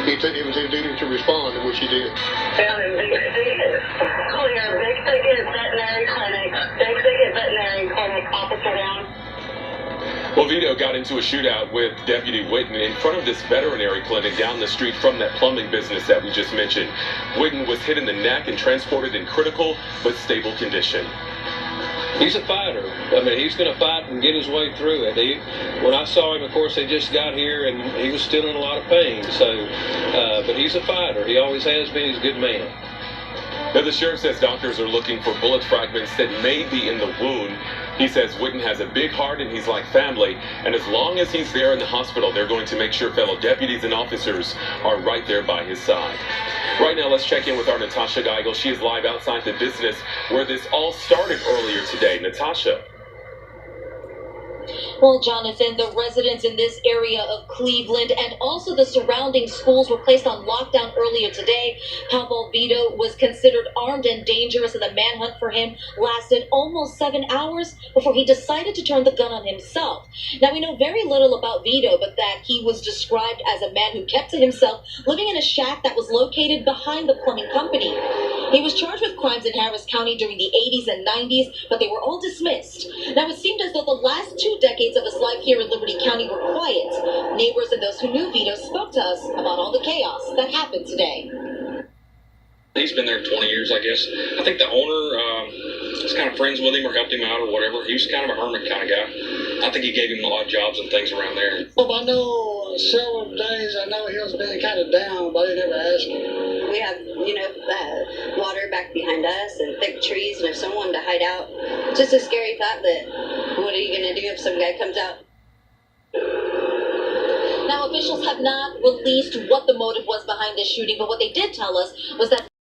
It was his duty to respond, which he did. Found in Big Thicket, clear Big Thicket Veterinary Clinic, Big Thicket Veterinary Clinic, officer down. Well, Vito got into a shootout with Deputy Witten in front of this veterinary clinic down the street from that plumbing business that we just mentioned. Witten was hit in the neck and transported in critical but stable condition. He's a fighter. I mean, he's going to fight and get his way through it. When I saw him, of course, they just got here, and he was still in a lot of pain. So, but he's a fighter. He always has been. He's a good man. Now, the sheriff says doctors are looking for bullet fragments that may be in the wound. He says Witten has a big heart and he's like family, and as long as he's there in the hospital, they're going to make sure fellow deputies and officers are right there by his side. Right now, let's check in with our Natasha Geigel. She is live outside the business where this all started earlier today. Natasha. Well, Jonathan, the residents in this area of Cleveland and also the surrounding schools were placed on lockdown earlier today. Pablo Vito was considered armed and dangerous, and the manhunt for him lasted almost 7 hours before he decided to turn the gun on himself. Now, we know very little about Vito, but that he was described as a man who kept to himself, living in a shack that was located behind the plumbing company. He was charged with crimes in Harris County during the 80s and 90s, but they were all dismissed. Now, it seemed as though the last 2 decades of his life here in Liberty County were quiet. Neighbors and those who knew Vito spoke to us about all the chaos that happened today. He's been there 20 years, I guess. I think the owner is kind of friends with him or helped him out or whatever. He was kind of a hermit kind of guy. I think he gave him a lot of jobs and things around there. Well, I know several days, I know he was been kind of down, but I never asked him. We have, water back behind us and thick trees, and if someone wanted to hide out, just a scary thought that what are you going to do if some guy comes out? Now, officials have not released what the motive was behind this shooting, but what they did tell us was that